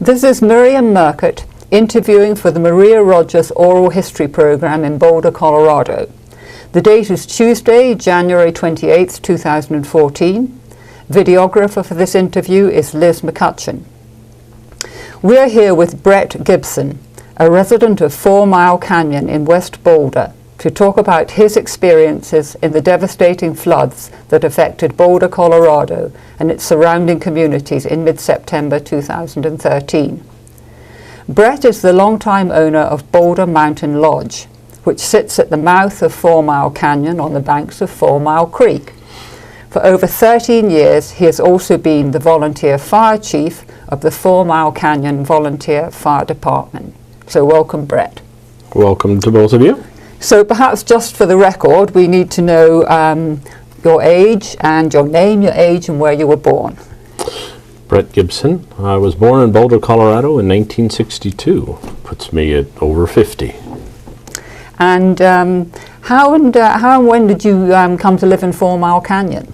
This is Miriam Murcutt interviewing for the Maria Rogers Oral History Program in Boulder, Colorado. The date is Tuesday, January 28, 2014. Videographer for this interview is Liz McCutcheon. We're here with Bret Gibson, a resident of Fourmile Canyon in West Boulder, to talk about his experiences in the devastating floods that affected Boulder, Colorado and its surrounding communities in mid-September 2013. Bret is the longtime owner of Boulder Mountain Lodge, which sits at the mouth of Fourmile Canyon on the banks of Fourmile Creek. For over 13 years, he has also been the volunteer fire chief of the Fourmile Canyon Volunteer Fire Department. So welcome, Bret. Welcome to both of you. So perhaps just for the record, we need to know your age and your name, your age, and where you were born. Bret Gibson. I was born in Boulder, Colorado in 1962. Puts me at over 50. And how and when did you come to live in Fourmile Canyon?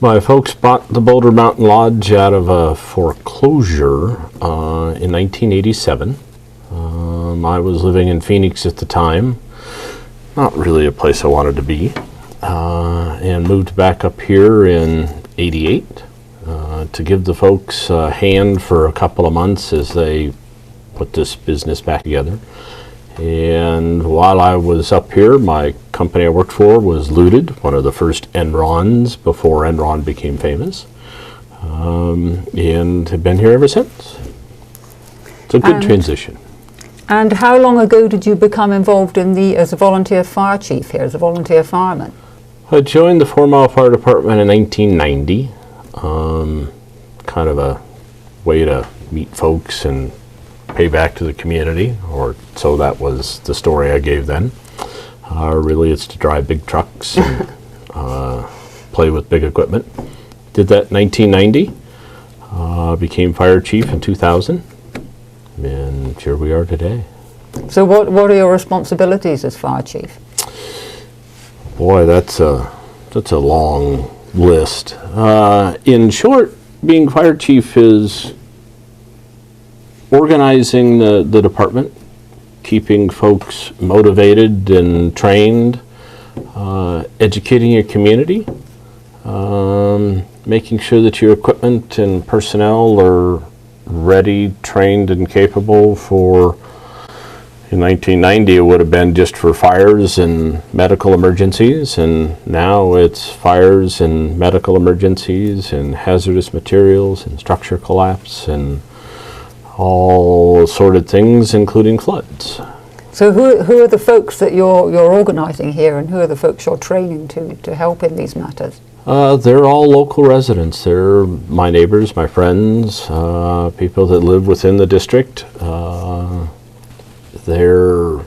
My folks bought the Boulder Mountain Lodge out of a foreclosure in 1987. I was living in Phoenix at the time. Not really a place I wanted to be. And moved back up here in 88 to give the folks a hand for a couple of months as they put this business back together. And while I was up here, my company I worked for was looted, one of the first Enrons before Enron became famous, and have been here ever since. It's a good transition. And how long ago did you become involved in as a volunteer fire chief here, as a volunteer fireman? I joined the Fourmile Fire Department in 1990, kind of a way to meet folks and pay back to the community, or so that was the story I gave then. Really, it's to drive big trucks and play with big equipment. Did that in 1990, became fire chief in 2000, and here we are today. So what are your responsibilities as fire chief? Boy, that's a long list. In short, being fire chief is organizing the department, keeping folks motivated and trained, educating your community, making sure that your equipment and personnel are ready, trained, and capable for, in 1990 it would have been just for fires and medical emergencies, and now it's fires and medical emergencies and hazardous materials and structure collapse and all assorted things, including floods. So who are the folks that you're organizing here, and who are the folks you're training to help in these matters? They're all local residents. They're my neighbors, my friends, people that live within the district. They're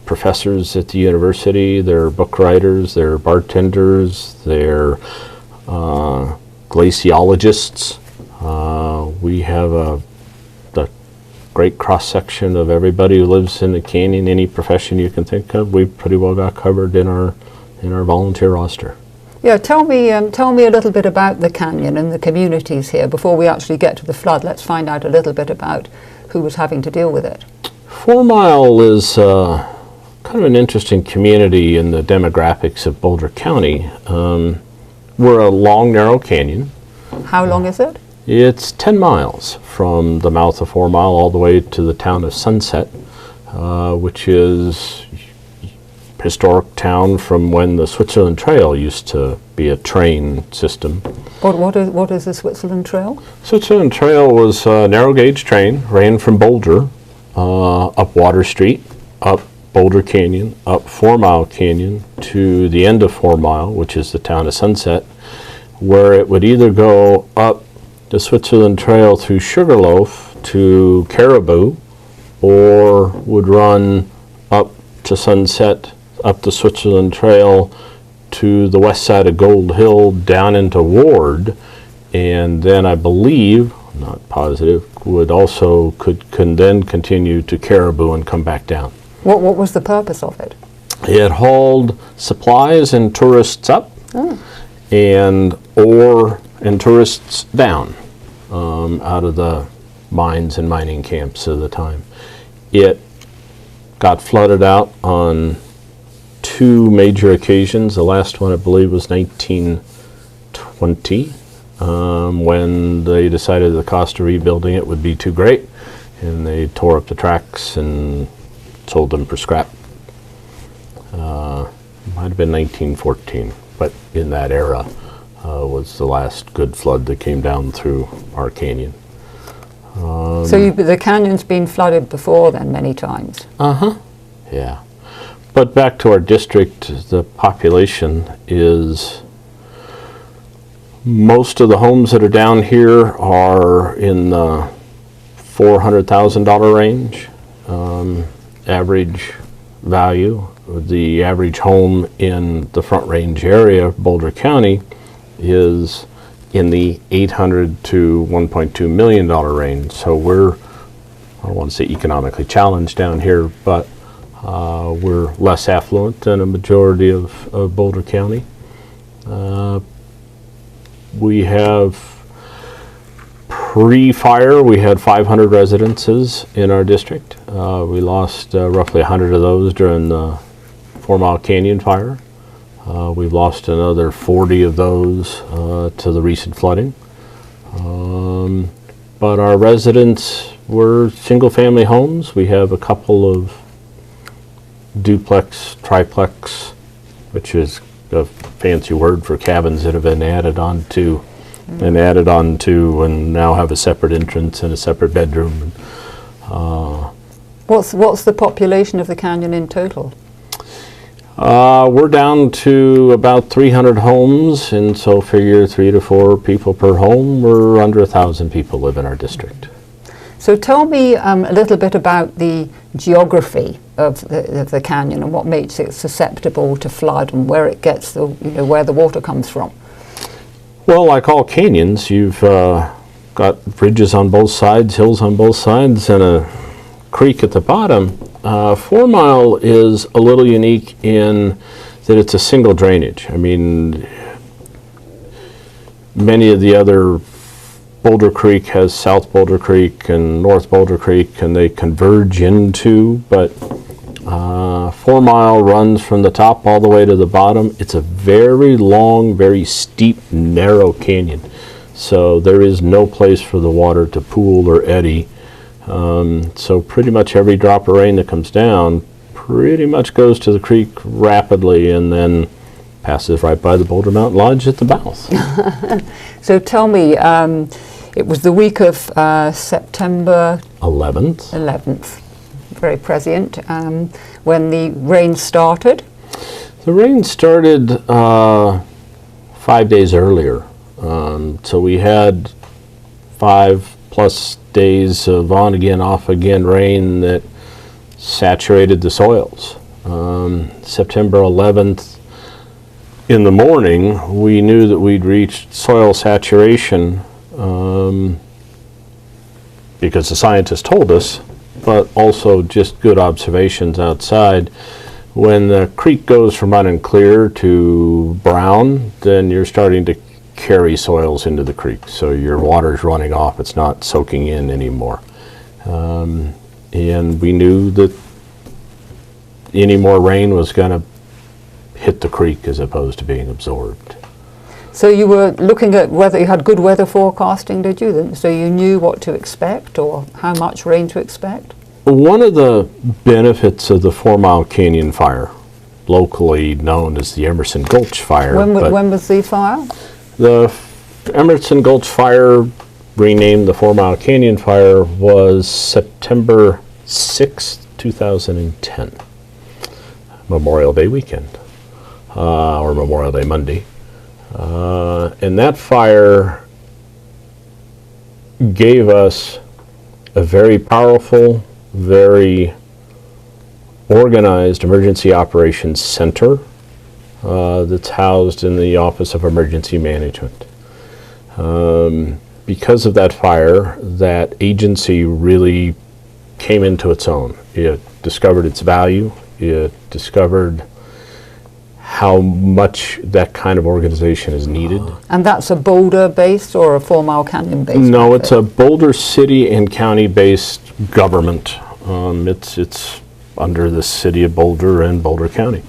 professors at the university, they're book writers, they're bartenders, they're glaciologists. We have a great cross-section of everybody who lives in the canyon, any profession you can think of. We've pretty well got covered in our volunteer roster. Yeah, tell me a little bit about the canyon and the communities here. Before we actually get to the flood, let's find out a little bit about who was having to deal with it. Fourmile is kind of an interesting community in the demographics of Boulder County. We're a long, narrow canyon. How long is it? It's 10 miles from the mouth of Fourmile all the way to the town of Sunset, which is a historic town from when the Switzerland Trail used to be a train system. What is the Switzerland Trail? Switzerland Trail was a narrow gauge train, ran from Boulder, up Water Street, up Boulder Canyon, up Fourmile Canyon to the end of Fourmile, which is the town of Sunset, where it would either go up the Switzerland Trail through Sugarloaf to Caribou, or would run up to Sunset, up the Switzerland Trail to the west side of Gold Hill down into Ward, and then I believe, not positive, could then continue to Caribou and come back down. What was the purpose of it? It hauled supplies and tourists up, and ore and tourists down out of the mines and mining camps of the time. It got flooded out on 2 major occasions. The last one, I believe, was 1920, when they decided the cost of rebuilding it would be too great, and they tore up the tracks and sold them for scrap. Might have been 1914, but in that era was the last good flood that came down through our canyon. So the canyon's been flooded before then many times? Yeah. But back to our district, the population is, most of the homes that are down here are in the $400,000 range, average value. The average home in the Front Range area of Boulder County is in the $800 to $1.2 million range. So we're, I don't want to say economically challenged down here, but we're less affluent than a majority of Boulder County. We have, pre-fire, we had 500 residences in our district. We lost roughly 100 of those during the Fourmile Canyon fire. We've lost another 40 of those to the recent flooding. But our residents were single-family homes. We have a couple of duplex, triplex, which is a fancy word for cabins that have been added on to and now have a separate entrance and a separate bedroom. What's the population of the canyon in total? We're down to about 300 homes, and so figure 3 to 4 people per home. We're under 1,000 people live in our district. So tell me a little bit about the geography of the canyon and what makes it susceptible to flood and where it gets where the water comes from. Well, like all canyons, you've got ridges on both sides, hills on both sides, and a creek at the bottom. Fourmile is a little unique in that it's a single drainage. I mean, many of the other, Boulder Creek has South Boulder Creek and North Boulder Creek, and they converge into, but Fourmile runs from the top all the way to the bottom. It's a very long, very steep, narrow canyon. So there is no place for the water to pool or eddy. So pretty much every drop of rain that comes down pretty much goes to the creek rapidly and then passes right by the Boulder Mountain Lodge at the mouth. So tell me, it was the week of September 11th, very prescient, when the rain started. The rain started 5 days earlier. So we had 5+ days of on again, off again rain that saturated the soils. September 11th, in the morning, we knew that we'd reached soil saturation because the scientists told us, but also just good observations outside. When the creek goes from unclear to brown, then you're starting to carry soils into the creek. So your water's running off, it's not soaking in anymore. And we knew that any more rain was going to hit the creek as opposed to being absorbed. So you were looking at whether you had good weather forecasting, did you? Then? So you knew what to expect or how much rain to expect? One of the benefits of the Fourmile Canyon fire, locally known as the Emerson Gulch fire. When was the fire? The Emerson Gulch fire, renamed the Fourmile Canyon fire, was September 6th, 2010. Memorial Day weekend, or Memorial Day Monday. And that fire gave us a very powerful, very organized emergency operations center that's housed in the Office of Emergency Management. Because of that fire, that agency really came into its own. It discovered its value. It discovered how much that kind of organization is needed. And that's a Boulder-based or a Fourmile Canyon-based? No, it's a Boulder City and County-based government. It's under the City of Boulder and Boulder County.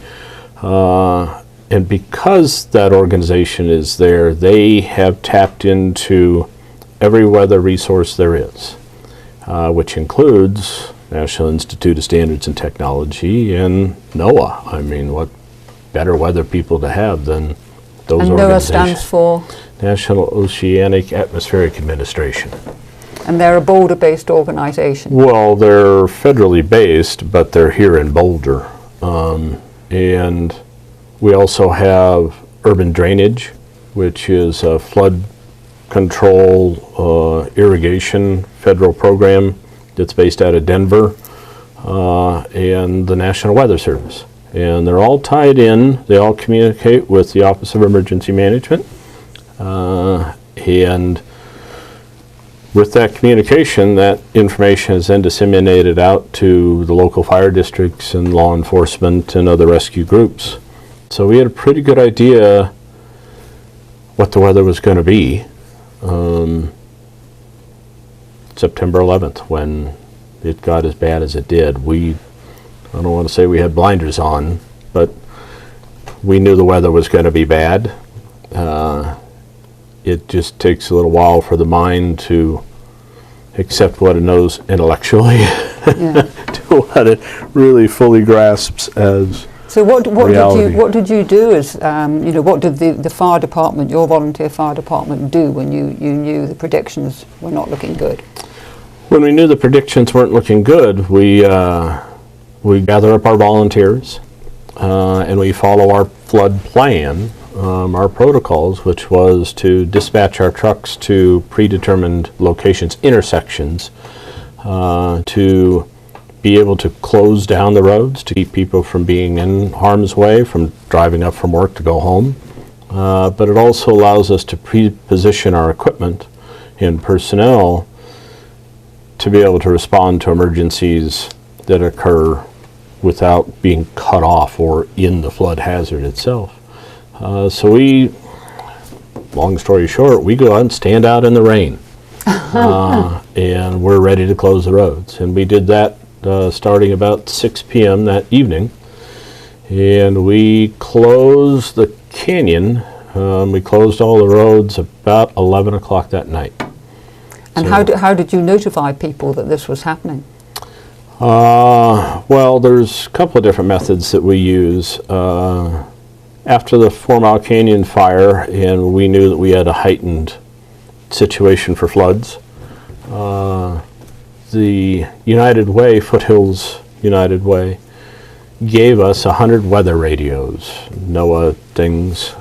And because that organization is there, they have tapped into every weather resource there is, which includes National Institute of Standards and Technology and NOAA. I mean, what better weather people to have than those and organizations. NOAA stands for? National Oceanic Atmospheric Administration. And they're a Boulder-based organization? Well, they're federally based, but they're here in Boulder. And we also have urban drainage, which is a flood control irrigation federal program that's based out of Denver, and the National Weather Service. And they're all tied in. They all communicate with the Office of Emergency Management. And with that communication, that information is then disseminated out to the local fire districts and law enforcement and other rescue groups. So we had a pretty good idea what the weather was going to be September 11th when it got as bad as it did. I don't want to say we had blinders on, but we knew the weather was going to be bad. It just takes a little while for the mind to accept what it knows intellectually to what it really fully grasps as so what reality. did you do as what did the fire department, your volunteer fire department, do when you knew the predictions were not looking good? When we knew the predictions weren't looking good, we gather up our volunteers and we follow our flood plan, our protocols, which was to dispatch our trucks to predetermined locations, intersections, to be able to close down the roads to keep people from being in harm's way, from driving up from work to go home. But it also allows us to pre-position our equipment and personnel to be able to respond to emergencies that occur without being cut off or in the flood hazard itself. So we, long story short, we go out and stand out in the rain. And we're ready to close the roads. And we did that starting about 6 p.m. that evening. And we closed the canyon. We closed all the roads about 11 o'clock that night. And so how did you notify people that this was happening? Well, there's a couple of different methods that we use. After the Fourmile Canyon fire, and we knew that we had a heightened situation for floods, the United Way, Foothills United Way, gave us 100 weather radios, NOAA things,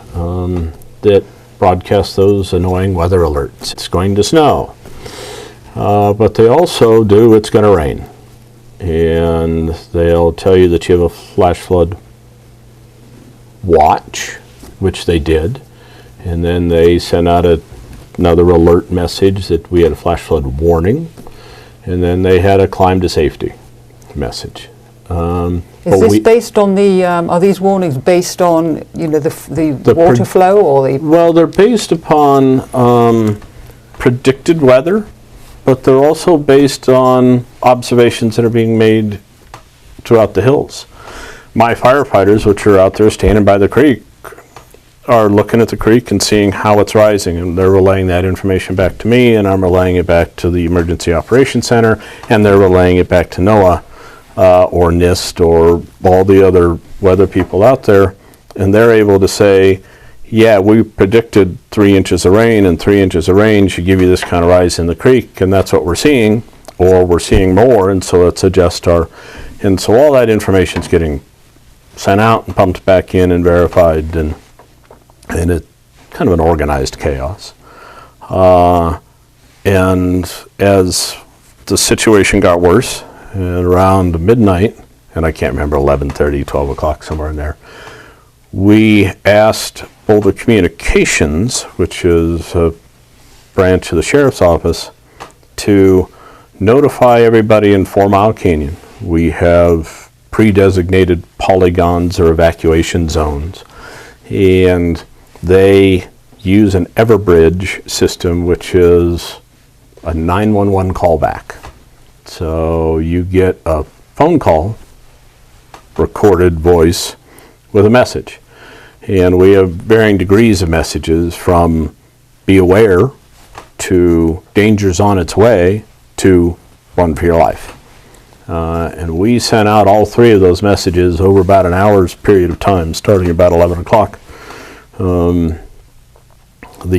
that broadcast those annoying weather alerts. It's going to snow. But they also do, it's going to rain. And they'll tell you that you have a flash flood watch, which they did. And then they sent out another alert message that we had a flash flood warning. And then they had a climb to safety message. Is this based on the, are these warnings based on, the water flow or the? Well, they're based upon predicted weather, but they're also based on observations that are being made throughout the hills. My firefighters, which are out there standing by the creek, are looking at the creek and seeing how it's rising, and they're relaying that information back to me, and I'm relaying it back to the Emergency Operations Center, and they're relaying it back to NOAA or NIST or all the other weather people out there, and they're able to say, yeah, we predicted 3 inches of rain, and 3 inches of rain should give you this kind of rise in the creek, and that's what we're seeing, or we're seeing more, and so let's adjust our, and so all that information is getting sent out and pumped back in and verified, and it's kind of an organized chaos. And as the situation got worse, and around midnight, and I can't remember, 11:30, 12 o'clock, somewhere in there, we asked Boulder Communications, which is a branch of the Sheriff's Office, to notify everybody in Fourmile Canyon. We have pre-designated polygons or evacuation zones. And they use an Everbridge system, which is a 911 callback. So you get a phone call, recorded voice, with a message. And we have varying degrees of messages, from be aware to danger's on its way to run for your life. And we sent out all three of those messages over about an hour's period of time, starting about 11 o'clock. The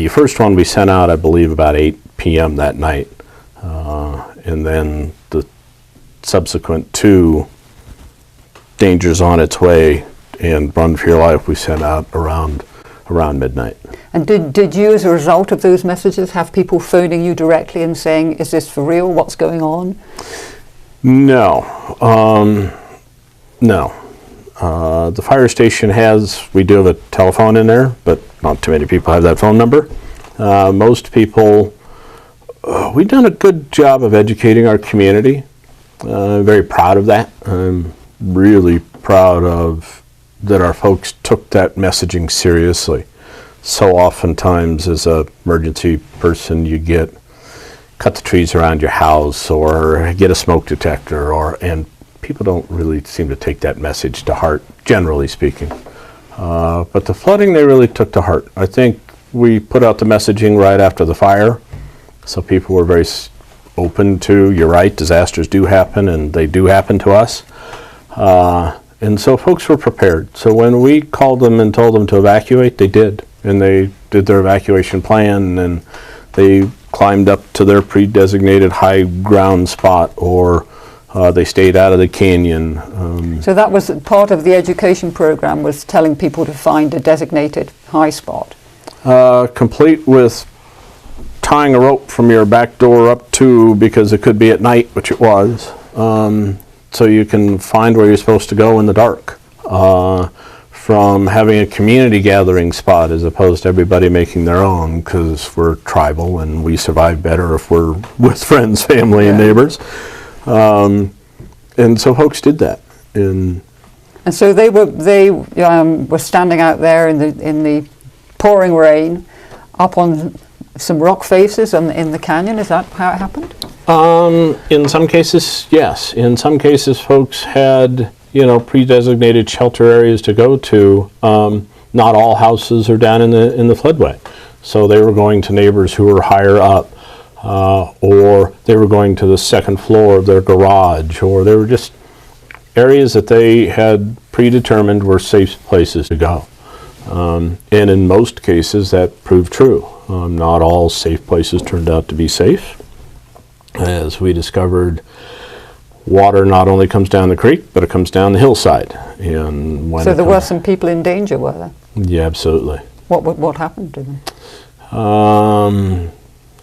first one we sent out, I believe, about 8 p.m. that night. And then the subsequent two, danger's on its way and run for your life, we sent out around midnight. And did you, as a result of those messages, have people phoning you directly and saying, is this for real, what's going on? No. No. The fire station we do have a telephone in there, but not too many people have that phone number. Most people, we've done a good job of educating our community. I'm very proud of that. I'm really proud of that our folks took that messaging seriously. So oftentimes as an emergency person, you get cut the trees around your house or get a smoke detector, and people don't really seem to take that message to heart, generally speaking. But the flooding they really took to heart. I think we put out the messaging right after the fire, so people were very open to, you're right, disasters do happen, and they do happen to us. And so folks were prepared. So when we called them and told them to evacuate, they did. And they did their evacuation plan, and they climbed up to their pre-designated high ground spot, or they stayed out of the canyon. So that was part of the education program, was telling people to find a designated high spot? Complete with tying a rope from your back door up to, because it could be at night, which it was, so you can find where you're supposed to go in the dark. From having a community gathering spot as opposed to everybody making their own, because we're tribal and we survive better if we're with friends, family, and neighbors. And so folks did that. And so they were standing out there in the pouring rain, up on some rock faces in the canyon. Is that how it happened? In some cases, yes. In some cases, folks had pre-designated shelter areas to go to. Not all houses are down in the floodway, so they were going to neighbors who were higher up, or they were going to the second floor of their garage, or they were just areas that they had predetermined were safe places to go. And in most cases, that proved true. Not all safe places turned out to be safe. As we discovered, water not only comes down the creek, but it comes down the hillside. And when so there were some people in danger, were there? Yeah, absolutely. What happened to them?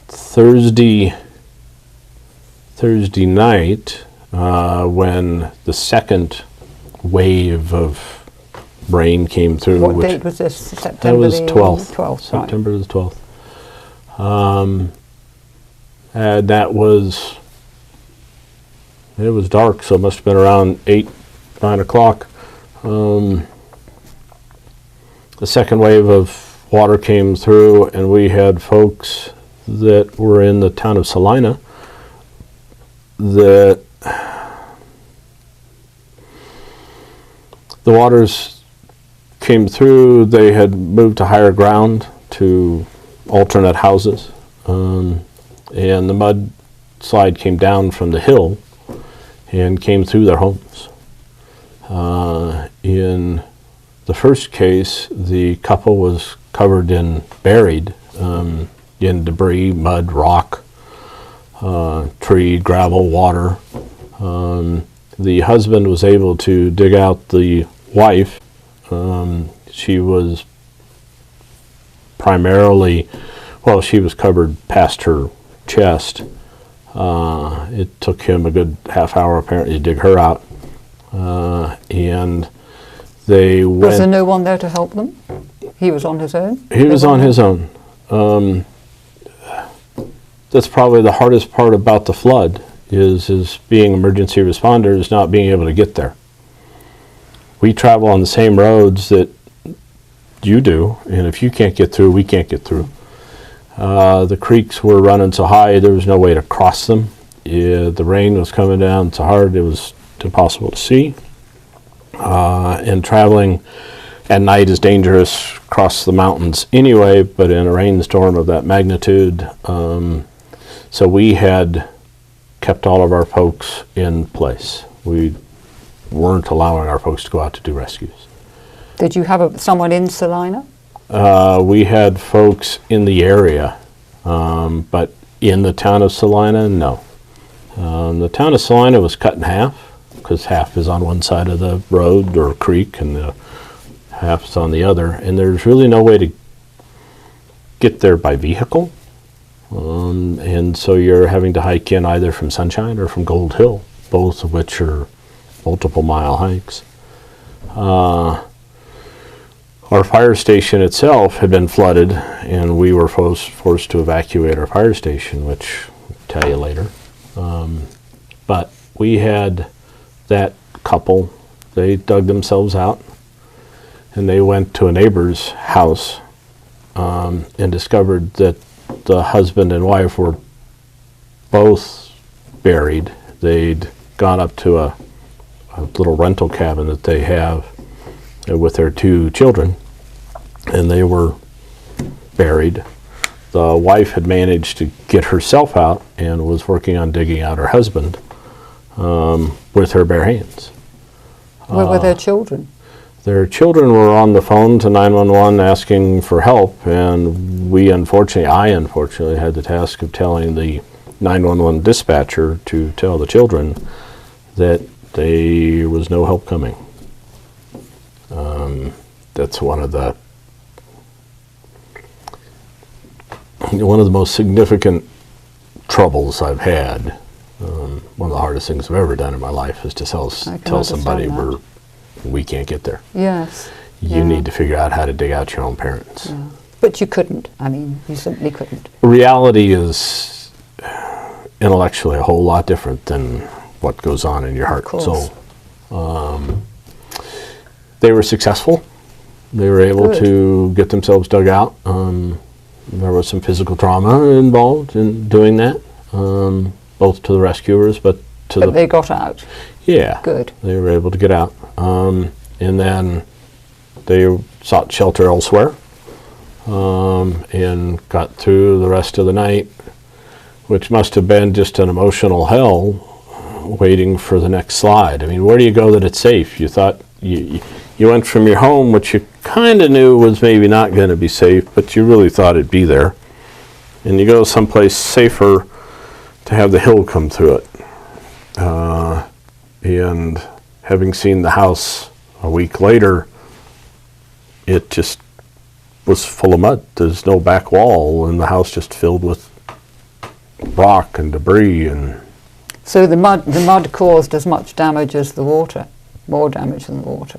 Thursday night, when the second wave of rain came through. What date was this? September? That was 12th. 12th, September the 12th. And that was, it was dark, so it must have been around 8, 9 o'clock. The second wave of water came through, and we had folks that were in the town of Salina that the waters came through. They had moved to higher ground to alternate houses, and the mudslide came down from the hill and came through their homes. In the first case, the couple was covered in, buried in debris, mud, rock, tree, gravel, water. The husband was able to dig out the wife. She was primarily, well, she was covered past her chest. It took him a good half hour apparently to dig her out. And they went. Was there no one there to help them? He was on his own? He was on his own. That's probably the hardest part about the flood, is being emergency responders, not being able to get there. we travel on the same roads that you do, and if you can't get through, we can't get through. The creeks were running so high, there was no way to cross them. The rain was coming down so hard, it was impossible to see. And traveling at night is dangerous across the mountains anyway, but in a rainstorm of that magnitude. So we had kept all of our folks in place. We weren't allowing our folks to go out to do rescues. Did you have someone in Salina? We had folks in the area, but in the town of Salina, no. The town of Salina was cut in half, because half is on one side of the road or creek and the half is on the other, and there's really no way to get there by vehicle. And so you're having to hike in either from Sunshine or from Gold Hill, both of which are multiple mile hikes. Our fire station itself had been flooded, and we were forced to evacuate our fire station, which I'll tell you later. But we had that couple, they dug themselves out, and they went to a neighbor's house and discovered that the husband and wife were both buried. They'd gone up to a little rental cabin that they have with their 2 children, and they were buried. The wife had managed to get herself out and was working on digging out her husband with her bare hands. Where were their children? Their children were on the phone to 911 asking for help, and I unfortunately had the task of telling the 911 dispatcher to tell the children that there was no help coming. That's one of the most significant troubles I've had. One of the hardest things I've ever done in my life is to tell somebody we can't get there. Yes. You need to figure out how to dig out your own parents. Yeah. But you couldn't. I mean, you simply couldn't. Reality is intellectually a whole lot different than what goes on in your heart and soul. They were successful. They were able to get themselves dug out. There was some physical trauma involved in doing that, both to the rescuers, but they got out. Yeah. Good. They were able to get out. And then they sought shelter elsewhere and got through the rest of the night, which must have been just an emotional hell waiting for the next slide. I mean, where do you go that it's safe? You thought you went from your home, which you kind of knew was maybe not going to be safe, but you really thought it'd be there. And you go someplace safer to have the hill come through it. And having seen the house a week later, it just was full of mud. There's no back wall, and the house just filled with rock and debris. And so the mud caused as much damage as the water, more damage than the water.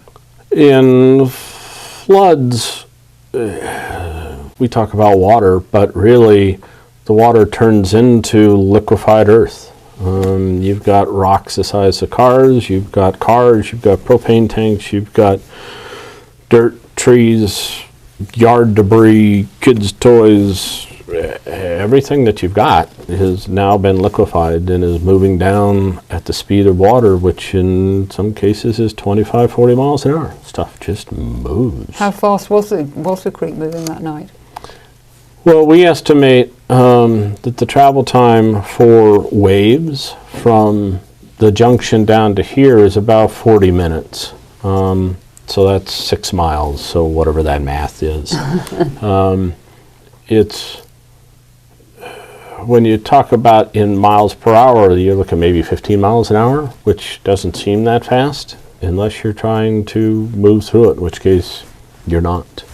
In floods, we talk about water, but really the water turns into liquefied earth. You've got rocks the size of cars, you've got propane tanks, you've got dirt, trees, yard debris, kids' toys. Everything that you've got has now been liquefied and is moving down at the speed of water, which in some cases is 25, 40 miles an hour. Stuff just moves. How fast was the creek moving that night? Well, we estimate that the travel time for waves from the junction down to here is about 40 minutes. So that's 6 miles, so whatever that math is. It's, when you talk about in miles per hour, you're looking maybe 15 miles an hour, which doesn't seem that fast unless you're trying to move through it, in which case you're not.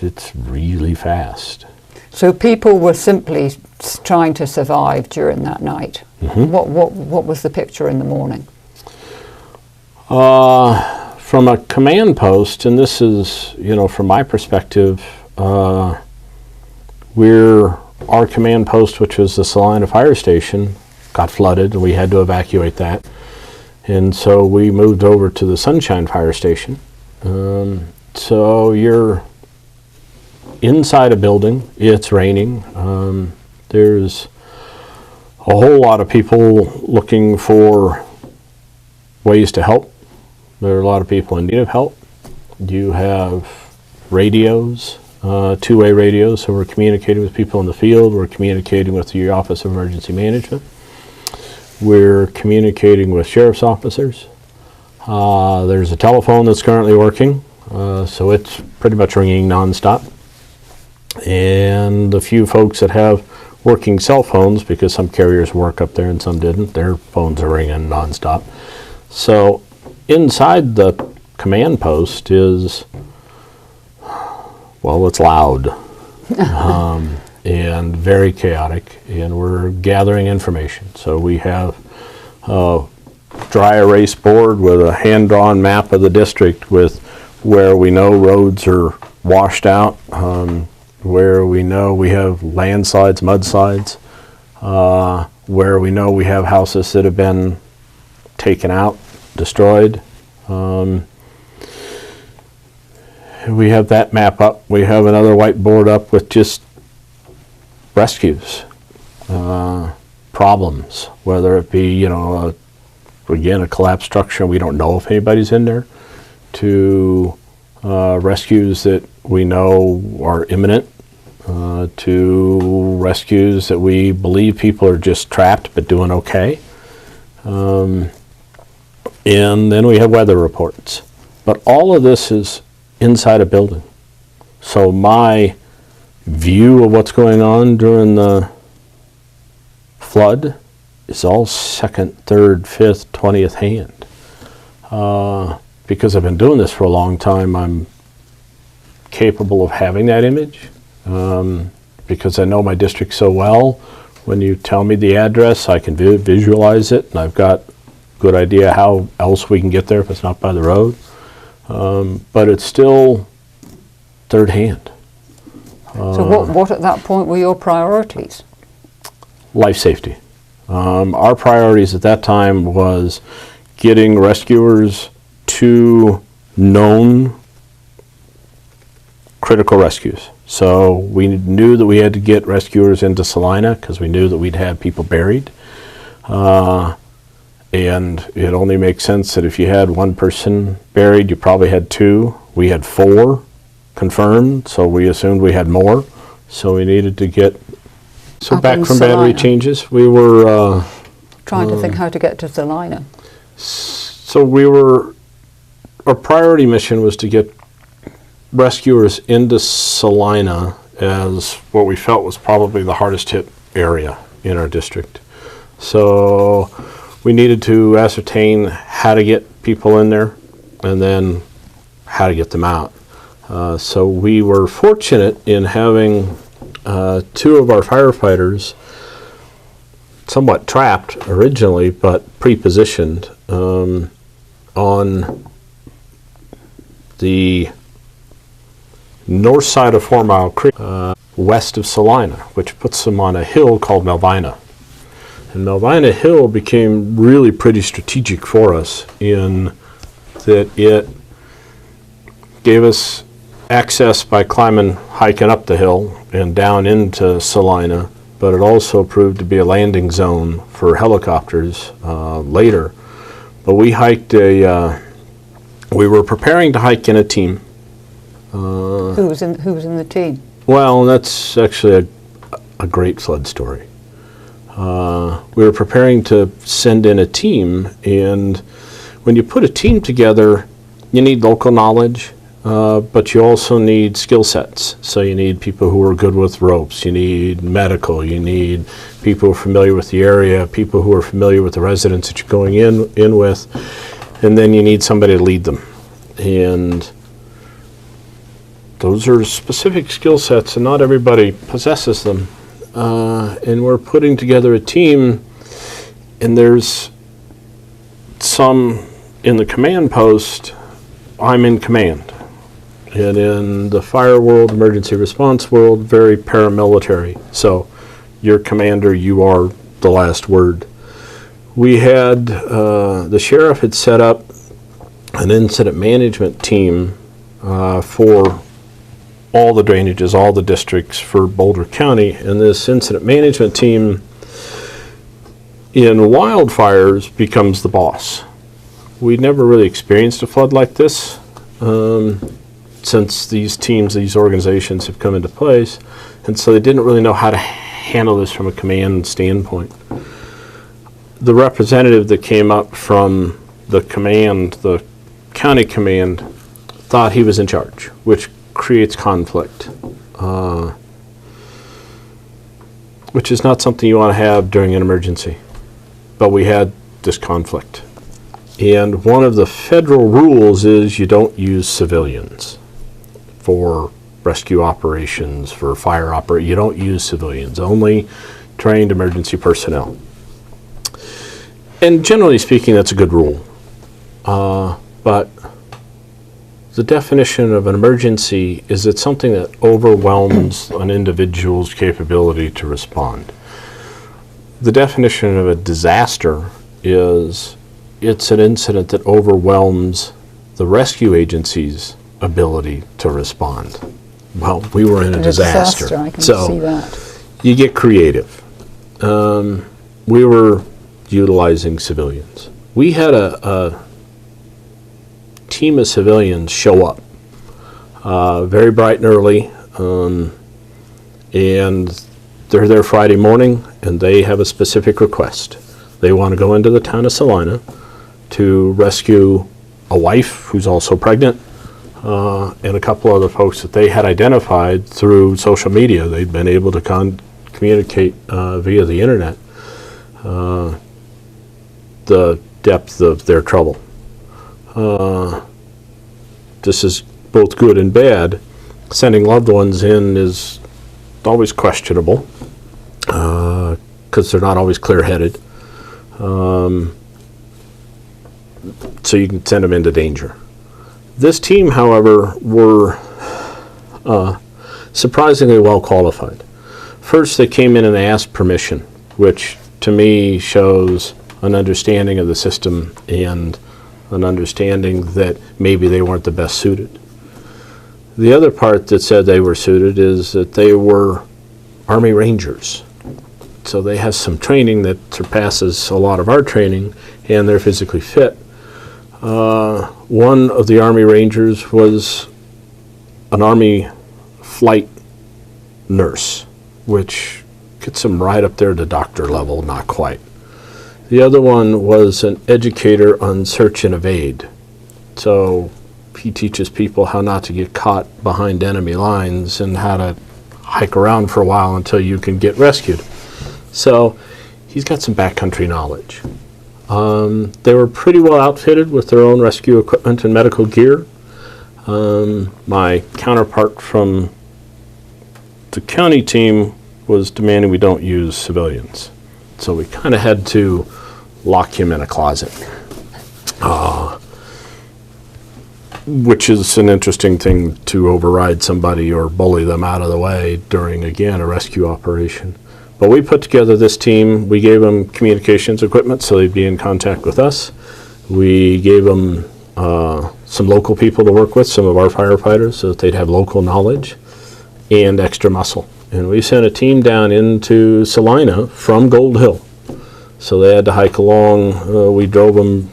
It's really fast. So people were simply trying to survive during that night. Mm-hmm. What was the picture in the morning? From a command post, and this is, from my perspective, our command post, which was the Salina Fire Station, got flooded, and we had to evacuate that. And so we moved over to the Sunshine Fire Station. So you're inside a building, it's raining. There's a whole lot of people looking for ways to help. There are a lot of people in need of help. You have radios, two-way radios, so we're communicating with people in the field, we're communicating with the Office of Emergency Management, we're communicating with sheriff's officers. There's a telephone that's currently working, so it's pretty much ringing nonstop. And the few folks that have working cell phones, because some carriers work up there and some didn't, their phones are ringing nonstop. So inside the command post is, well, it's loud and very chaotic, and we're gathering information. So we have a dry erase board with a hand-drawn map of the district with where we know roads are washed out, where we know we have landslides, mudslides, where we know we have houses that have been taken out, destroyed. We have that map up. We have another whiteboard up with just rescues, problems, whether it be, again, a collapsed structure, we don't know if anybody's in there, to rescues that we know are imminent, to rescues that we believe people are just trapped but doing okay. And then we have weather reports. But all of this is inside a building. So my view of what's going on during the flood is all second, third, fifth, 20th hand. Because I've been doing this for a long time, I'm capable of having that image. Because I know my district so well, when you tell me the address, I can visualize it, and I've got a good idea how else we can get there if it's not by the road. But it's still third hand. So what at that point were your priorities? Life safety. Our priorities at that time was getting rescuers to known critical rescues. So we knew that we had to get rescuers into Salina because we knew that we'd have people buried. And it only makes sense that if you had one person buried, you probably had two. We had 4 confirmed, so we assumed we had more. So we needed to get... So Up back in from battery Salina. changes, we were... Trying to think how to get to Salina. So we were... Our priority mission was to get rescuers into Salina as what we felt was probably the hardest hit area in our district. So we needed to ascertain how to get people in there and then how to get them out. So we were fortunate in having 2 of our firefighters somewhat trapped originally, but pre-positioned on the north side of Fourmile Creek, west of Salina, which puts them on a hill called Melvina. And Melvina Hill became really pretty strategic for us in that it gave us access by hiking up the hill and down into Salina, but it also proved to be a landing zone for helicopters later. But we hiked we were preparing to hike in a team. Who was in the team? Well, that's actually a great flood story. We were preparing to send in a team, and when you put a team together, you need local knowledge, but you also need skill sets. So you need people who are good with ropes, you need medical, you need people who are familiar with the area, people who are familiar with the residents that you're going in with, and then you need somebody to lead them. And those are specific skill sets, and not everybody possesses them. And we're putting together a team, and there's some in the command post. I'm in command, and in the fire world, emergency response world, very paramilitary. So you're commander, you are the last word. We had, the sheriff had set up an incident management team for all the drainages, all the districts for Boulder County, and this incident management team in wildfires becomes the boss. We'd never really experienced a flood like this since these teams, these organizations have come into place, and so they didn't really know how to handle this from a command standpoint. The representative that came up from the command, the county command, thought he was in charge, which creates conflict, which is not something you want to have during an emergency. But we had this conflict. And one of the federal rules is you don't use civilians for rescue operations, for fire operations. You don't use civilians, only trained emergency personnel. And generally speaking, that's a good rule. But the definition of an emergency is it's something that overwhelms an individual's capability to respond. The definition of a disaster is it's an incident that overwhelms the rescue agency's ability to respond. Well, we were in a disaster. I can see that. You get creative. We were utilizing civilians. We had a team of civilians show up very bright and early, and they're there Friday morning, and they have a specific request. They want to go into the town of Salina to rescue a wife who's also pregnant, and a couple other folks that they had identified through social media. They'd been able to communicate via the internet the depth of their trouble. This is both good and bad. Sending loved ones in is always questionable because they're not always clear-headed. So you can send them into danger. This team, however, were surprisingly well qualified. First, they came in and they asked permission, which to me shows an understanding of the system and an understanding that maybe they weren't the best suited. The other part that said they were suited is that they were Army Rangers. So they have some training that surpasses a lot of our training, and they're physically fit. One of the Army Rangers was an Army flight nurse, which gets them right up there to doctor level, not quite. The other one was an educator on search and evade. So he teaches people how not to get caught behind enemy lines and how to hike around for a while until you can get rescued. So he's got some backcountry knowledge. They were pretty well outfitted with their own rescue equipment and medical gear. My counterpart from the county team was demanding we don't use civilians. So we kind of had to lock him in a closet, which is an interesting thing to override somebody or bully them out of the way during, again, a rescue operation. But we put together this team. We gave them communications equipment so they'd be in contact with us. We gave them some local people to work with, some of our firefighters, so that they'd have local knowledge and extra muscle. And we sent a team down into Salina from Gold Hill. So they had to hike along. We drove them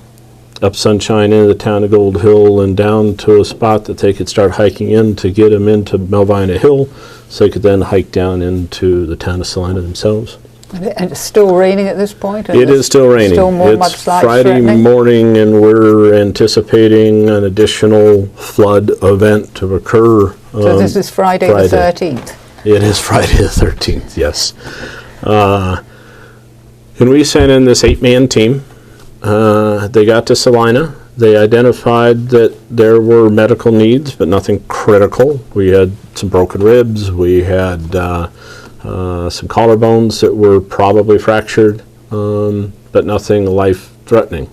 up Sunshine into the town of Gold Hill and down to a spot that they could start hiking in to get them into Melvina Hill so they could then hike down into the town of Salina themselves. And it's still raining at this point? It is still raining. Still more it's Friday morning, and we're anticipating an additional flood event to occur. So this is Friday the 13th? It is Friday the 13th, yes. And we sent in this 8-man team. They got to Salina. They identified that there were medical needs, but nothing critical. We had some broken ribs. We had some collarbones that were probably fractured, but nothing life-threatening.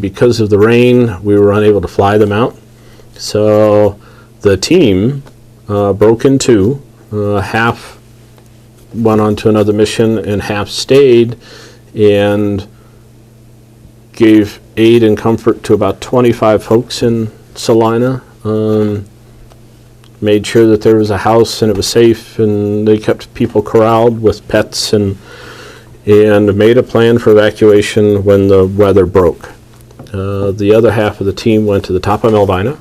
Because of the rain, we were unable to fly them out. So the team broke in two. Half went on to another mission, and half stayed and gave aid and comfort to about 25 folks in Salina. Made sure that there was a house and it was safe, and they kept people corralled with pets, and made a plan for evacuation when the weather broke. The other half of the team went to the top of Melvina,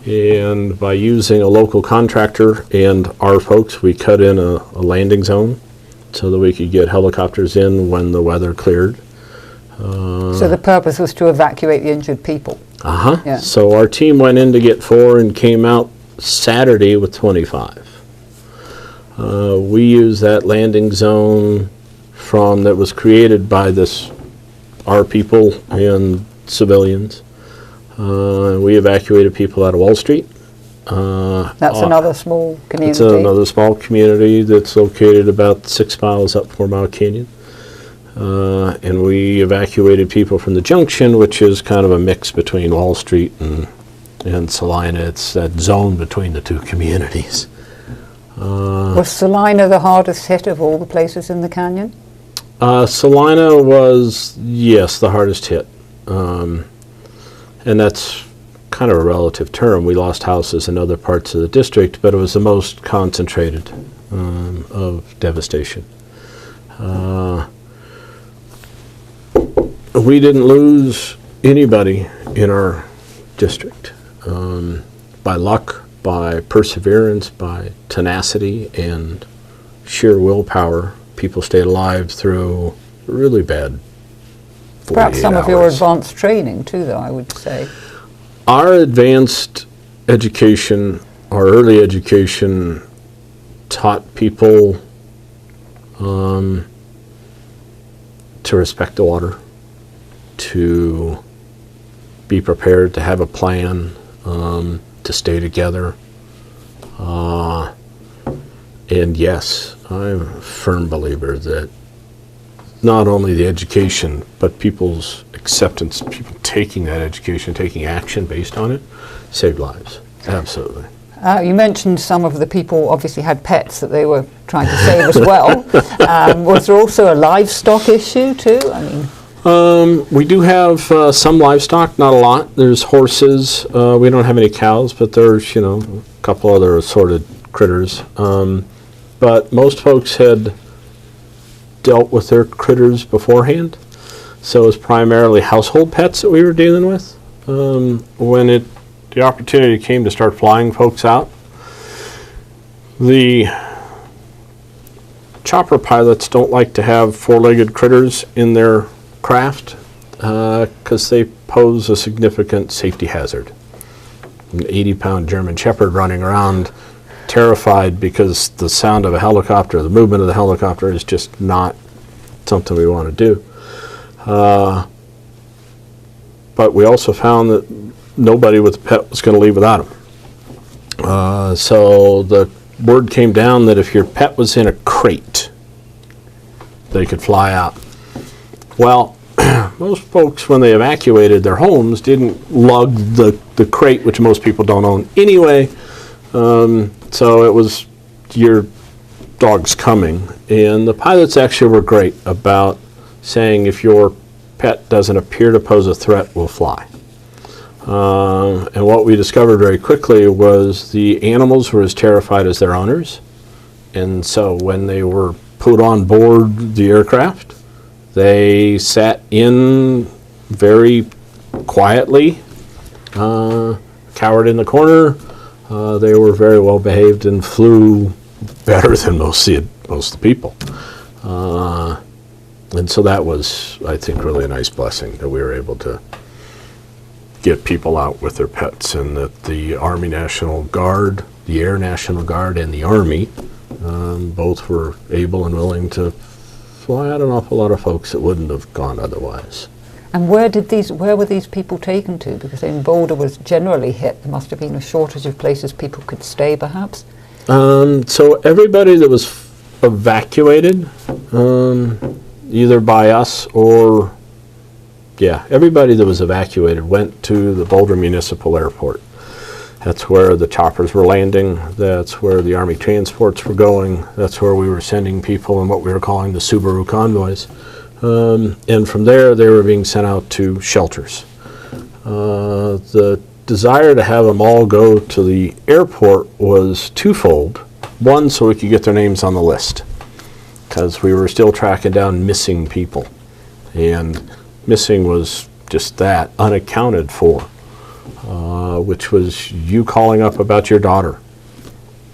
and by using a local contractor and our folks, we cut in a landing zone so that we could get helicopters in when the weather cleared. So the purpose was to evacuate the injured people? Yeah. So our team went in to get 4 and came out Saturday with 25. We used that landing zone that was created by our people and civilians. We evacuated people out of Wall Street. That's another small community. It's another small community that's located about 6 miles up Fourmile Canyon. And we evacuated people from the junction, which is kind of a mix between Wall Street and Salina. It's that zone between the two communities. Was Salina the hardest hit of all the places in the canyon? Salina was, yes, the hardest hit. And that's kind of a relative term. We lost houses in other parts of the district, but it was the most concentrated of devastation. We didn't lose anybody in our district. By luck, by perseverance, by tenacity, and sheer willpower, people stayed alive through really bad 48 Perhaps some hours. of your advanced training too, though, I would say. Our advanced education, our early education, taught people to respect the water, to be prepared, to have a plan, to stay together. And yes, I'm a firm believer that not only the education, but people's acceptance, people taking that education, taking action based on it, saved lives. Absolutely. You mentioned some of the people obviously had pets that they were trying to save as well. Was there also a livestock issue too? I mean, we do have some livestock, not a lot. There's horses. We don't have any cows, but there's, a couple other assorted critters. But most folks had dealt with their critters beforehand, so it was primarily household pets that we were dealing with. When the opportunity came to start flying folks out, the chopper pilots don't like to have four-legged critters in their craft because they pose a significant safety hazard. An 80-pound German Shepherd running around terrified because the sound of a helicopter, the movement of the helicopter is just not something we want to do. But we also found that nobody with a pet was going to leave without them. So the word came down that if your pet was in a crate, they could fly out. Well, most folks, when they evacuated their homes, didn't lug the crate, which most people don't own anyway. So it was your dog's coming. And the pilots actually were great about saying if your pet doesn't appear to pose a threat, we'll fly. And what we discovered very quickly was the animals were as terrified as their owners. And so when they were put on board the aircraft, they sat in very quietly, cowered in the corner. They were very well behaved and flew better than most of the people. And so that was, I think, really a nice blessing that we were able to get people out with their pets, and that the Army National Guard, the Air National Guard, and the Army both were able and willing to fly out an awful lot of folks that wouldn't have gone otherwise. and where were these people taken to? Because in Boulder was generally hit. There must have been a shortage of places people could stay, perhaps. So everybody that was evacuated, either by us or, everybody that was evacuated went to the Boulder Municipal Airport. That's where the choppers were landing. That's where the Army transports were going. That's where we were sending people in what we were calling the Subaru convoys. And from there, they were being sent out to shelters. The desire to have them all go to the airport was twofold. One, so we could get their names on the list, because we were still tracking down missing people. And missing was just that, unaccounted for. Which was you calling up about your daughter.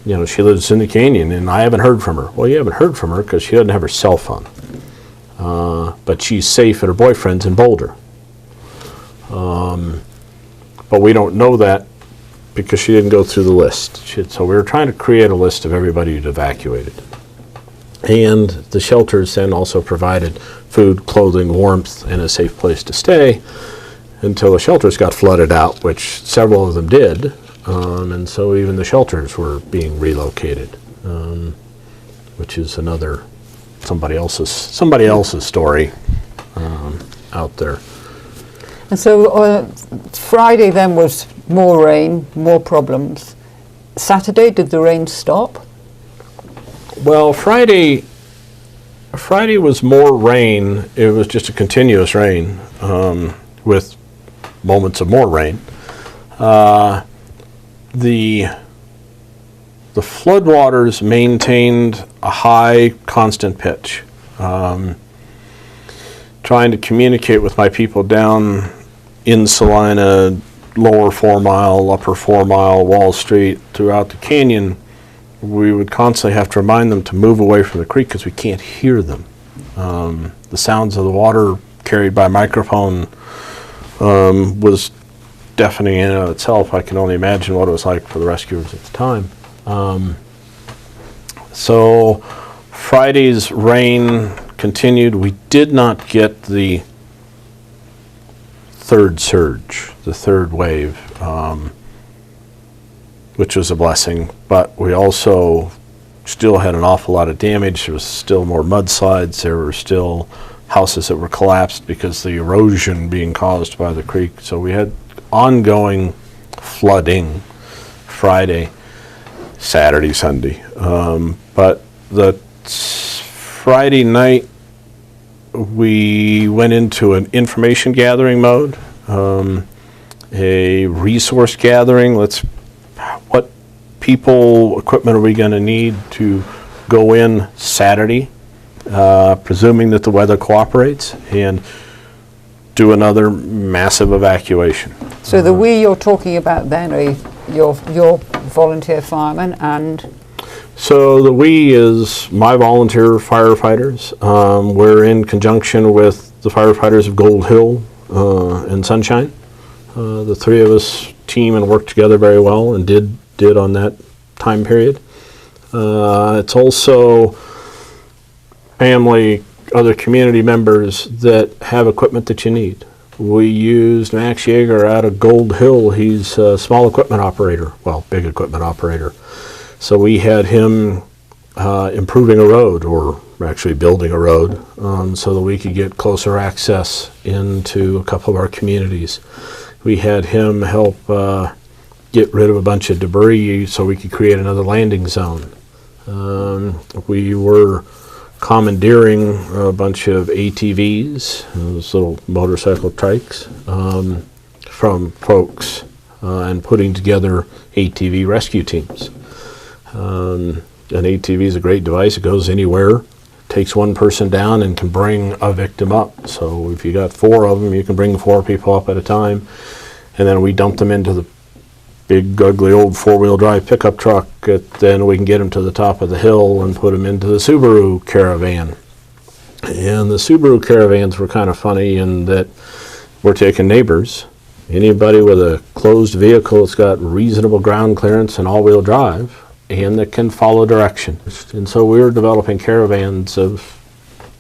You know, she lives in the canyon and I haven't heard from her. Well, you haven't heard from her because she doesn't have her cell phone. But she's safe at her boyfriend's in Boulder. But we don't know that because she didn't go through the list. So we were trying to create a list of everybody who'd evacuated. And the shelters then also provided food, clothing, warmth, and a safe place to stay until the shelters got flooded out, which several of them did, and so even the shelters were being relocated, which is another somebody else's story out there. And so Friday then was more rain, more problems. Saturday, did the rain stop? Well, Friday was more rain. It was just a continuous rain with moments of more rain. The floodwaters maintained a high constant pitch. Trying to communicate with my people down in Salina, lower Fourmile, upper Fourmile, Wall Street, throughout the canyon, we would constantly have to remind them to move away from the creek because we can't hear them. The sounds of the water carried by microphone was deafening in and of itself. I can only imagine what it was like for the rescuers at the time. So Friday's rain continued. We did not get the third surge, the third wave, which was a blessing, but we also still had an awful lot of damage. There was still more mudslides. There were still houses that were collapsed because the erosion being caused by the creek. So we had ongoing flooding Friday, Saturday, Sunday. But the Friday night, we went into an information gathering mode, a resource gathering. What people, equipment are we going to need to go in Saturday, presuming that the weather cooperates, and do another massive evacuation. So the we you're talking about then are your volunteer firemen and? So the we is my volunteer firefighters. We're in conjunction with the firefighters of Gold Hill and Sunshine. The three of us team and work together very well, and did on that time period. It's also family, other community members that have equipment that you need. We used Max Yeager out of Gold Hill. He's a small equipment operator, well, big equipment operator. So we had him improving a road, or actually building a road, so that we could get closer access into a couple of our communities. We had him help get rid of a bunch of debris so we could create another landing zone. We were commandeering a bunch of ATVs, those little motorcycle trikes, from folks and putting together ATV rescue teams. An ATV is a great device. It goes anywhere, takes one person down and can bring a victim up. So if you got 4 of them, you can bring 4 people up at a time. And then we dump them into the big, ugly old 4-wheel drive pickup truck. Then we can get them to the top of the hill and put them into the Subaru Caravan. And the Subaru Caravans were kind of funny in that we're taking neighbors. Anybody with a closed vehicle that's got reasonable ground clearance and all-wheel drive, and that can follow direction. And so we were developing caravans of,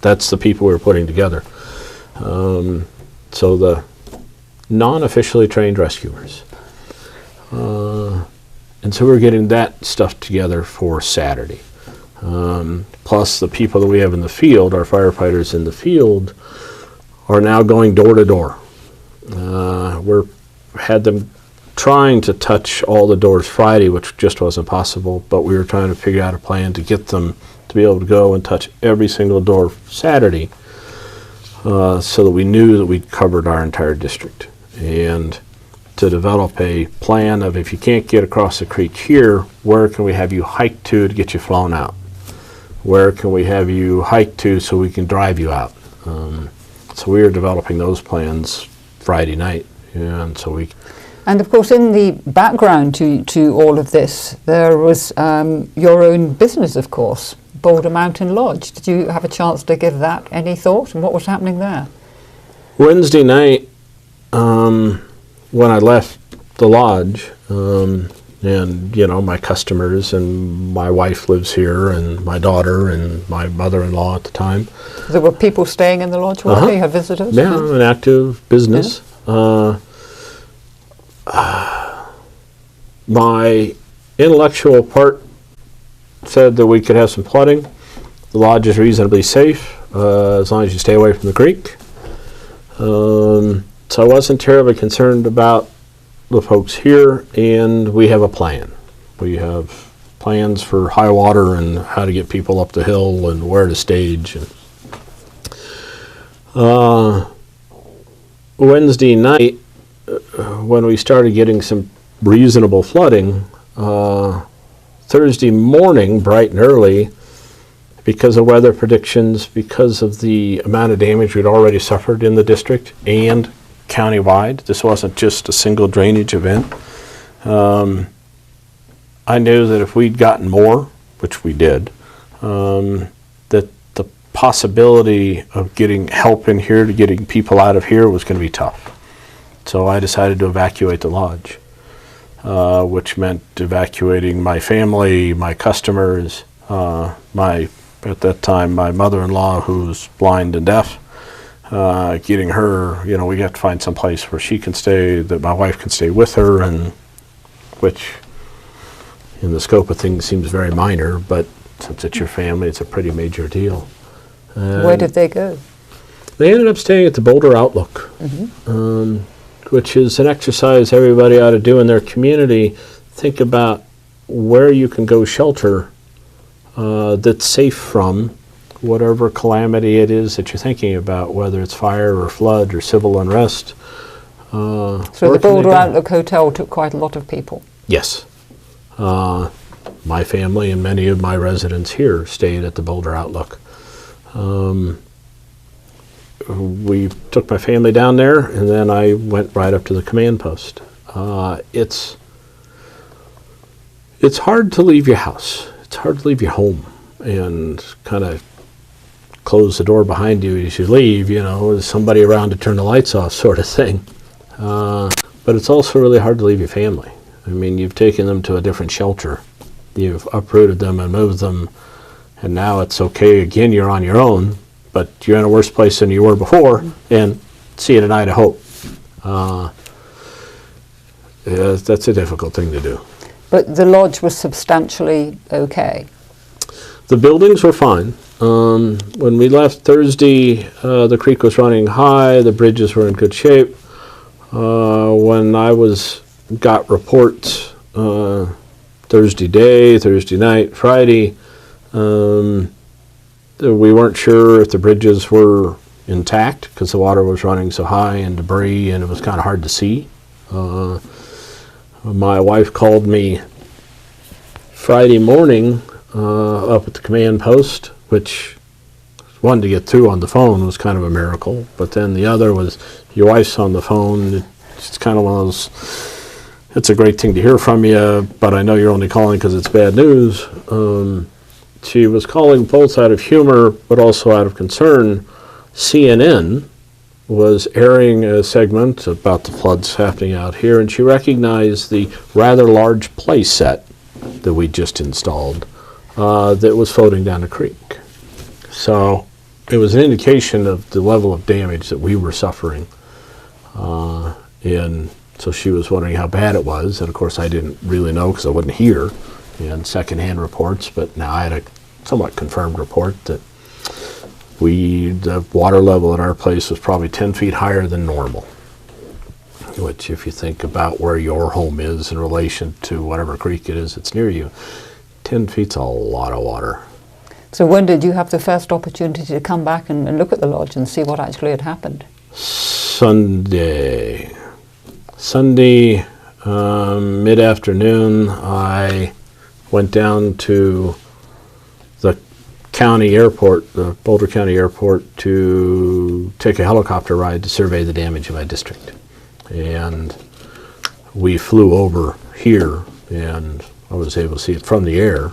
that's the people we were putting together. So the non-officially trained rescuers. And so we're getting that stuff together for Saturday. Plus the people that we have in the field, our firefighters in the field, are now going door to door. We're had them trying to touch all the doors Friday, which just wasn't possible, but we were trying to figure out a plan to get them to be able to go and touch every single door Saturday, so that we knew that we'd covered our entire district. And to develop a plan of, if you can't get across the creek here, where can we have you hike to get you flown out? Where can we have you hike to so we can drive you out? So we were developing those plans Friday night, and so we... And of course, in the background to all of this, there was your own business, of course, Boulder Mountain Lodge. Did you have a chance to give that any thought, and what was happening there? Wednesday night, when I left the lodge, and my customers, and my wife lives here, and my daughter, and my mother-in-law at the time. There were people staying in the lodge, were they? You had visitors? Yeah, an active business. Yeah. My intellectual part said that we could have some flooding. The lodge is reasonably safe, as long as you stay away from the creek. So I wasn't terribly concerned about the folks here, and we have a plan. We have plans for high water and how to get people up the hill and where to stage. And Wednesday night, when we started getting some reasonable flooding, Thursday morning, bright and early, because of weather predictions, because of the amount of damage we'd already suffered in the district and countywide, this wasn't just a single drainage event. I knew that if we'd gotten more, which we did, that the possibility of getting help in here to getting people out of here was going to be tough. So I decided to evacuate the lodge, which meant evacuating my family, my customers, at that time, my mother-in-law, who's blind and deaf, getting her, we got to find some place where she can stay, that my wife can stay with her, and which in the scope of things seems very minor, but since it's your family, it's a pretty major deal. Where did they go? They ended up staying at the Boulder Outlook, which is an exercise everybody ought to do in their community. Think about where you can go shelter that's safe from whatever calamity it is that you're thinking about, whether it's fire or flood or civil unrest. So the Boulder Outlook Hotel took quite a lot of people? Yes. My family and many of my residents here stayed at the Boulder Outlook. We took my family down there, and then I went right up to the command post. It's hard to leave your house. It's hard to leave your home and kind of close the door behind you as you leave, there's somebody around to turn the lights off sort of thing. But it's also really hard to leave your family. I mean, you've taken them to a different shelter. You've uprooted them and moved them, and now it's okay, again, you're on your own, but you're in a worse place than you were before, and see you tonight, I hope. Yeah, that's a difficult thing to do. But the lodge was substantially okay? The buildings were fine. When we left Thursday, the creek was running high, the bridges were in good shape. When I got reports Thursday day, Thursday night, Friday, we weren't sure if the bridges were intact because the water was running so high and debris, and it was kind of hard to see. My wife called me Friday morning up at the command post, which one, to get through on the phone was kind of a miracle, but then the other was, your wife's on the phone. It's kind of one of those, it's a great thing to hear from you, but I know you're only calling because it's bad news. She was calling both out of humor, but also out of concern. CNN was airing a segment about the floods happening out here, and she recognized the rather large play set that we just installed that was floating down the creek. So it was an indication of the level of damage that we were suffering. And so she was wondering how bad it was, and of course I didn't really know because I wasn't here, and secondhand reports, but now I had a somewhat confirmed report that the water level at our place was probably 10 feet higher than normal. which if you think about where your home is in relation to whatever creek it is that's near you, 10 feet's a lot of water. So when did you have the first opportunity to come back and look at the lodge and see what actually had happened? Sunday, mid-afternoon, I went down to the county airport, the Boulder County Airport, to take a helicopter ride to survey the damage in my district. And we flew over here, and I was able to see it from the air,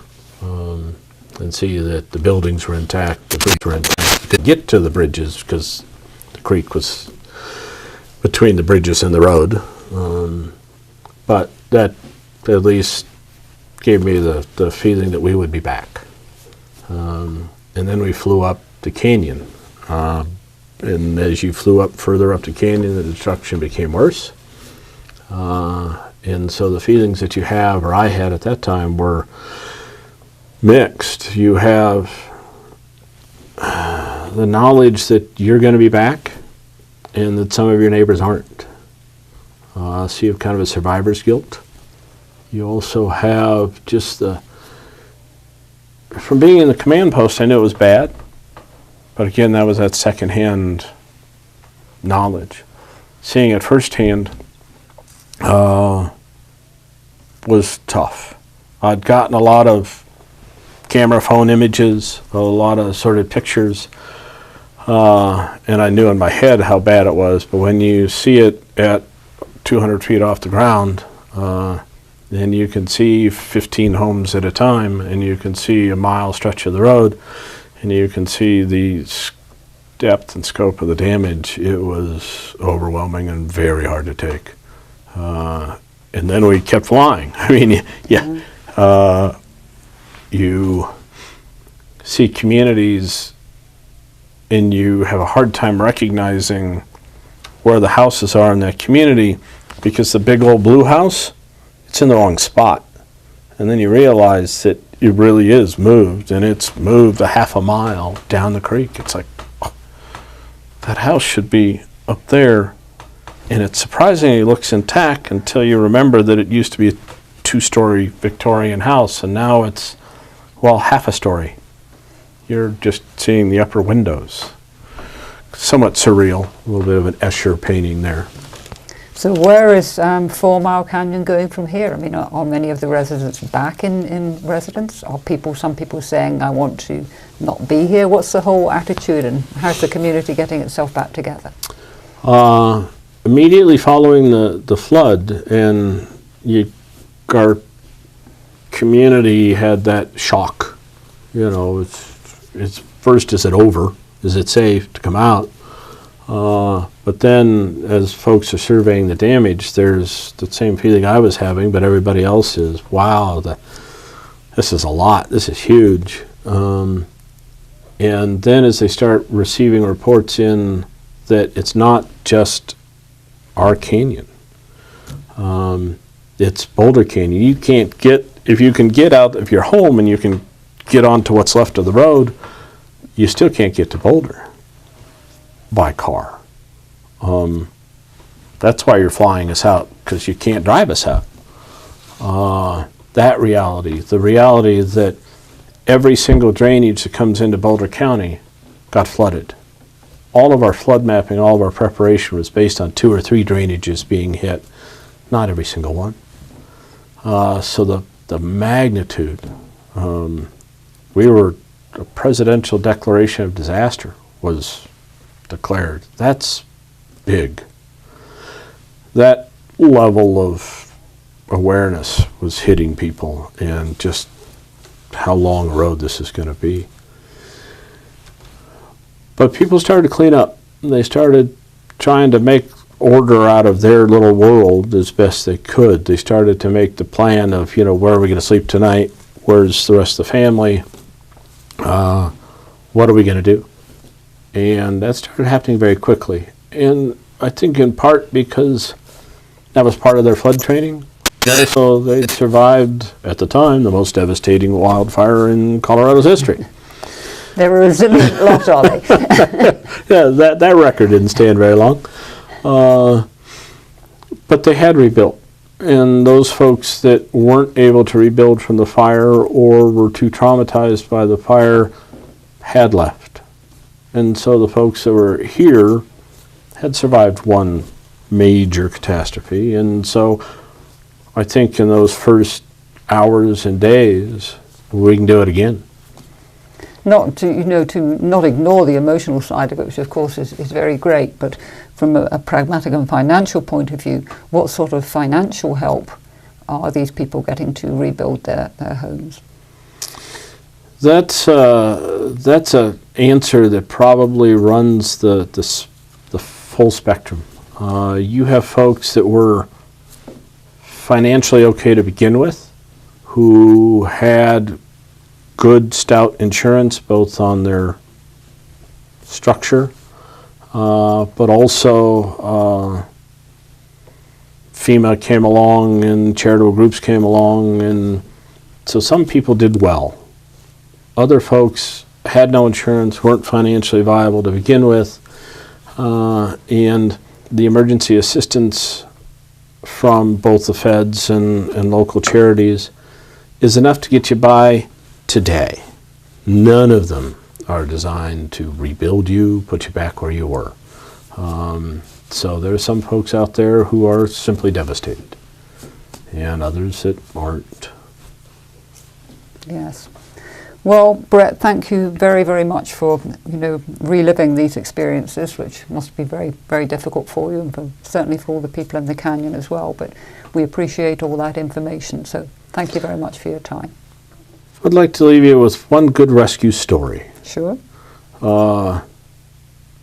and see that the buildings were intact, the bridges were intact. Could get to the bridges because the creek was between the bridges and the road. But that at least gave me the feeling that we would be back. And then we flew up the canyon. And as you flew up further up the canyon, the destruction became worse. And so the feelings that you have, or I had at that time, were mixed. You have the knowledge that you're going to be back and that some of your neighbors aren't. So you have kind of a survivor's guilt. You also have just from being in the command post, I knew it was bad. But again, that was that secondhand knowledge. Seeing it firsthand was tough. I'd gotten a lot of camera phone images, a lot of assorted pictures, and I knew in my head how bad it was. But when you see it at 200 feet off the ground, then you can see 15 homes at a time, and you can see a mile stretch of the road, and you can see the depth and scope of the damage. It was overwhelming and very hard to take. And then we kept flying. I mean, yeah. You see communities and you have a hard time recognizing where the houses are in that community because the big old blue house, it's in the wrong spot. And then you realize that it really is moved, and it's moved a half a mile down the creek. It's like, oh, that house should be up there. And it surprisingly looks intact until you remember that it used to be a 2-story Victorian house, and now it's, well, half a story. You're just seeing the upper windows. Somewhat surreal, a little bit of an Escher painting there. So where is Fourmile Canyon going from here? I mean, are many of the residents back in residence? Are some people saying, I want to not be here? What's the whole attitude, and how's the community getting itself back together? Immediately following the flood, and our community had that shock. You know, it's first, is it over? Is it safe to come out? But then, as folks are surveying the damage, there's the same feeling I was having, but everybody else is, wow, this is a lot, this is huge. And then as they start receiving reports in that it's not just our canyon, it's Boulder Canyon. You can't if you can get out of your home and you can get onto what's left of the road, you still can't get to Boulder by car. That's why you're flying us out, because you can't drive us out. That reality, the reality that every single drainage that comes into Boulder County got flooded. All of our flood mapping, all of our preparation was based on 2 or 3 drainages being hit, not every single one. So the magnitude, a presidential declaration of disaster was declared. That's big. That level of awareness was hitting people, and just how long a road this is going to be. But people started to clean up. They started trying to make order out of their little world as best they could. They started to make the plan of, where are we going to sleep tonight? Where's the rest of the family? What are we going to do? And that started happening very quickly. And I think in part because that was part of their flood training. So they survived, at the time, the most devastating wildfire in Colorado's history. They were a resilient lot, are they? Yeah, that record didn't stand very long. But they had rebuilt. And those folks that weren't able to rebuild from the fire or were too traumatized by the fire had left. And so the folks that were here had survived one major catastrophe. And so I think in those first hours and days, we can do it again. Not to, to not ignore the emotional side of it, which of course is very great, but from a pragmatic and financial point of view, what sort of financial help are these people getting to rebuild their homes? That's a answer that probably runs the full spectrum. You have folks that were financially okay to begin with, who had good, stout insurance, both on their structure, but also FEMA came along and charitable groups came along, and so some people did well. Other folks had no insurance, weren't financially viable to begin with, and the emergency assistance from both the feds and local charities is enough to get you by today. None of them are designed to rebuild you, put you back where you were. So there are some folks out there who are simply devastated, and others that aren't. Yes. Well, Bret, thank you very, very much for reliving these experiences, which must be very, very difficult for you, and certainly for all the people in the canyon as well. But we appreciate all that information. So thank you very much for your time. I'd like to leave you with one good rescue story. Sure.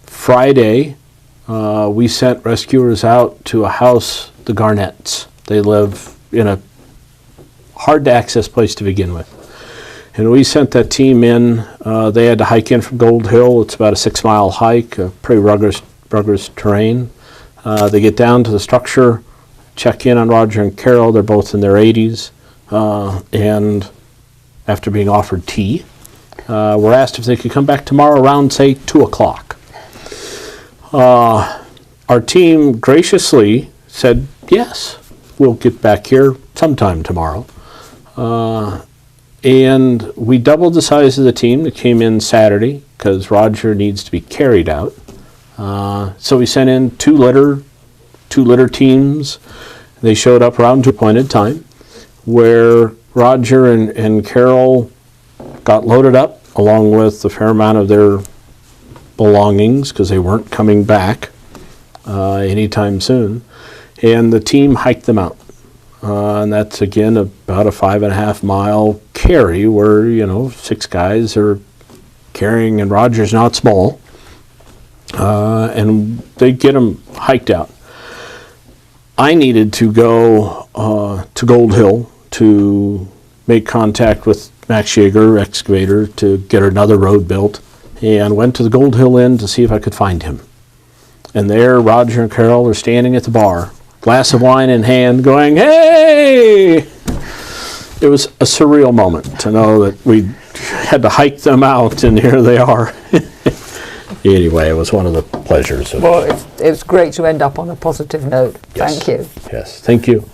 Friday, we sent rescuers out to a house, the Garnetts. They live in a hard-to-access place to begin with. And we sent that team in. They had to hike in from Gold Hill. It's about a 6-mile hike, pretty rugged terrain. They get down to the structure, check in on Roger and Carol. They're both in their 80s. And after being offered tea, were asked if they could come back tomorrow around, say, 2 o'clock. Our team graciously said, yes, we'll get back here sometime tomorrow. And we doubled the size of the team that came in Saturday because Roger needs to be carried out. So we sent in two litter teams. They showed up around to appointed time, where Roger and Carol got loaded up along with a fair amount of their belongings because they weren't coming back anytime soon. And the team hiked them out. And that's, again, about a 5.5 mile carry where, 6 guys are carrying, and Roger's not small. And they get them hiked out. I needed to go to Gold Hill to make contact with Max Yeager, excavator, to get another road built, and went to the Gold Hill Inn to see if I could find him. And there, Roger and Carol are standing at the bar, glass of wine in hand, going, hey! It was a surreal moment to know that we had to hike them out, and here they are. Anyway, it was one of the pleasures. Well, it's great to end up on a positive note. Yes. Thank you. Yes, thank you.